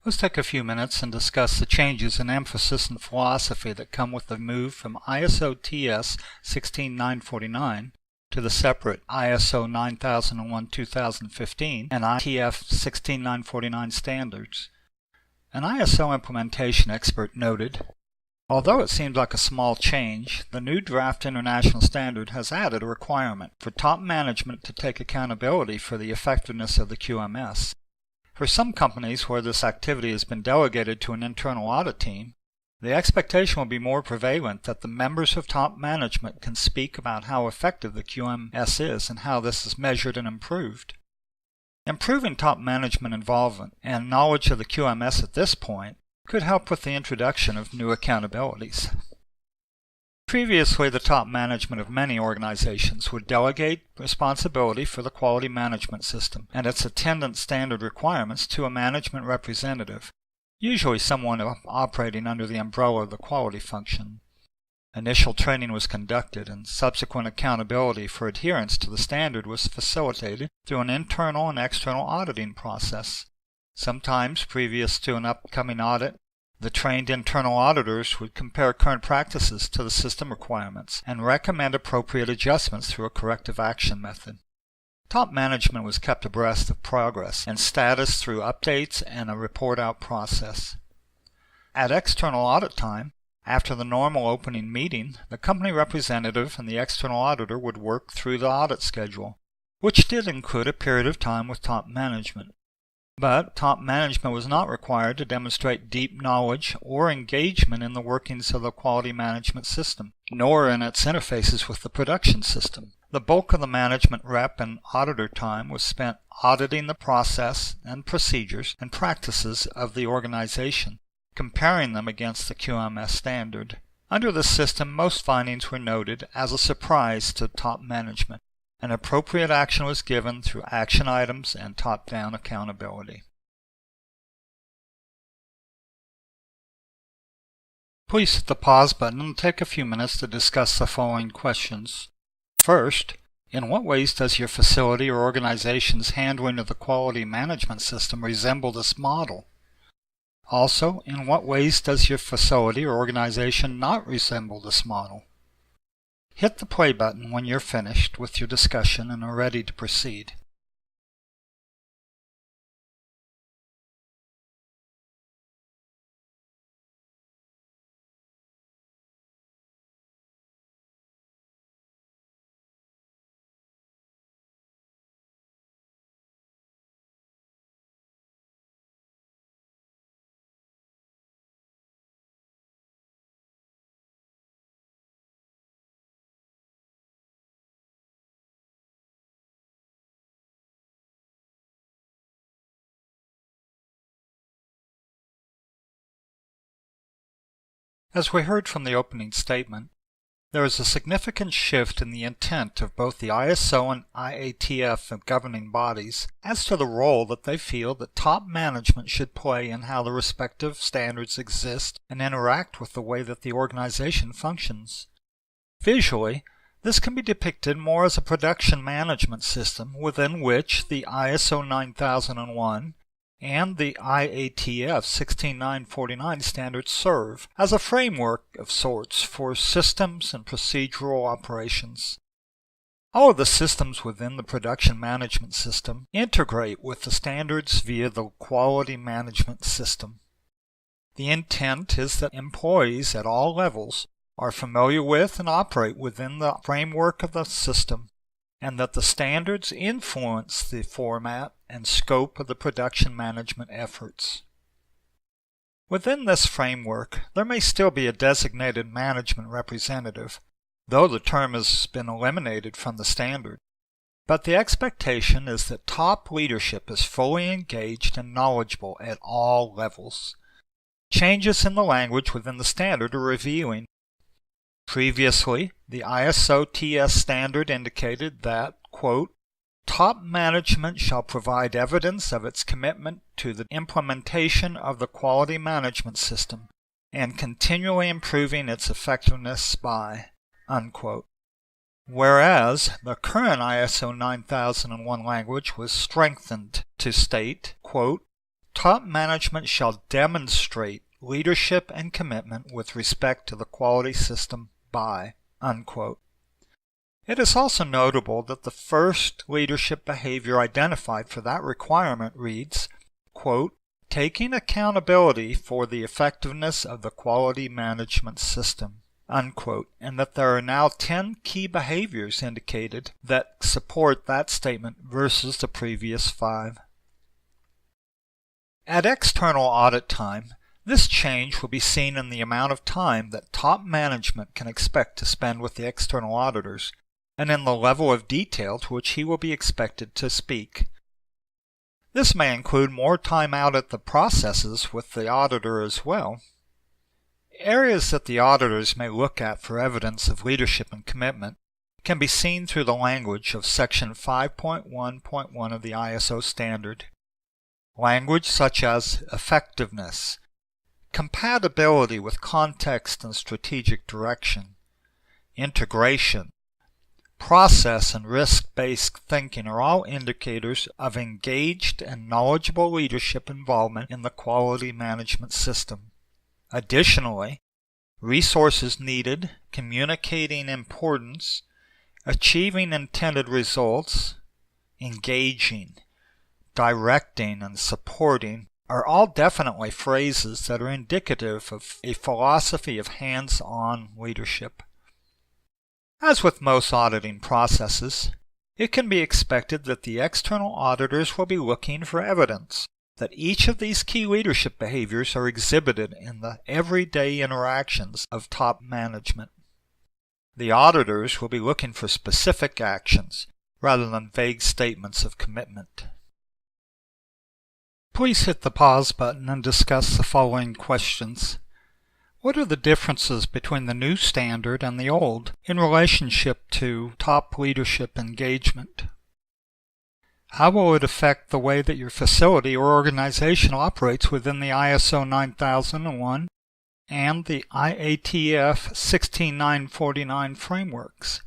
Let's take a few minutes and discuss the changes in emphasis and philosophy that come with the move from ISO TS 16949 to the separate ISO 9001-2015 and IATF 16949 standards. An ISO implementation expert noted, "Although it seems like a small change, the new draft international standard has added a requirement for top management to take accountability for the effectiveness of the QMS. For some companies where this activity has been delegated to an internal audit team, the expectation will be more prevalent that the members of top management can speak about how effective the QMS is and how this is measured and improved. Improving top management involvement and knowledge of the QMS at this point could help with the introduction of new accountabilities." Previously, the top management of many organizations would delegate responsibility for the quality management system and its attendant standard requirements to a management representative, usually someone operating under the umbrella of the quality function. Initial training was conducted, and subsequent accountability for adherence to the standard was facilitated through an internal and external auditing process. Sometimes, previous to an upcoming audit, the trained internal auditors would compare current practices to the system requirements and recommend appropriate adjustments through a corrective action method. Top management was kept abreast of progress and status through updates and a report-out process. At external audit time, after the normal opening meeting, the company representative and the external auditor would work through the audit schedule, which did include a period of time with top management. But top management was not required to demonstrate deep knowledge or engagement in the workings of the quality management system, nor in its interfaces with the production system. The bulk of the management rep and auditor time was spent auditing the process and procedures and practices of the organization, comparing them against the QMS standard. Under this system, most findings were noted as a surprise to top management, and appropriate action was given through action items and top-down accountability. Please hit the pause button and take a few minutes to discuss the following questions. First, in what ways does your facility or organization's handling of the quality management system resemble this model? Also, in what ways does your facility or organization not resemble this model? Hit the play button when you're finished with your discussion and are ready to proceed. As we heard from the opening statement, there is a significant shift in the intent of both the ISO and IATF governing bodies as to the role that they feel that top management should play in how the respective standards exist and interact with the way that the organization functions. Visually, this can be depicted more as a production management system within which the ISO 9001 and the IATF 16949 standards serve as a framework of sorts for systems and procedural operations. All of the systems within the production management system integrate with the standards via the quality management system. The intent is that employees at all levels are familiar with and operate within the framework of the system, and that the standards influence the format and scope of the production management efforts. Within this framework, there may still be a designated management representative, though the term has been eliminated from the standard. But the expectation is that top leadership is fully engaged and knowledgeable at all levels. Changes in the language within the standard are revealing. Previously, the ISO TS standard indicated that, quote, "Top management shall provide evidence of its commitment to the implementation of the quality management system and continually improving its effectiveness by," unquote. Whereas the current ISO 9001 language was strengthened to state, quote, top management shall demonstrate leadership and commitment with respect to the quality system by, unquote. It is also notable that the first leadership behavior identified for that requirement reads, quote, taking accountability for the effectiveness of the quality management system, unquote, and that there are now 10 key behaviors indicated that support that statement versus the previous 5. At external audit time, this change will be seen in the amount of time that top management can expect to spend with the external auditors, and in the level of detail to which he will be expected to speak. This may include more time out at the processes with the auditor as well. Areas that the auditors may look at for evidence of leadership and commitment can be seen through the language of Section 5.1.1 of the ISO standard. Language such as effectiveness, compatibility with context and strategic direction, integration, process and risk-based thinking are all indicators of engaged and knowledgeable leadership involvement in the quality management system. Additionally, resources needed, communicating importance, achieving intended results, engaging, directing, and supporting are all definitely phrases that are indicative of a philosophy of hands-on leadership. As with most auditing processes, it can be expected that the external auditors will be looking for evidence that each of these key leadership behaviors are exhibited in the everyday interactions of top management. The auditors will be looking for specific actions rather than vague statements of commitment. Please hit the pause button and discuss the following questions. What are the differences between the new standard and the old in relationship to top leadership engagement? How will it affect the way that your facility or organization operates within the ISO 9001 and the IATF 16949 frameworks?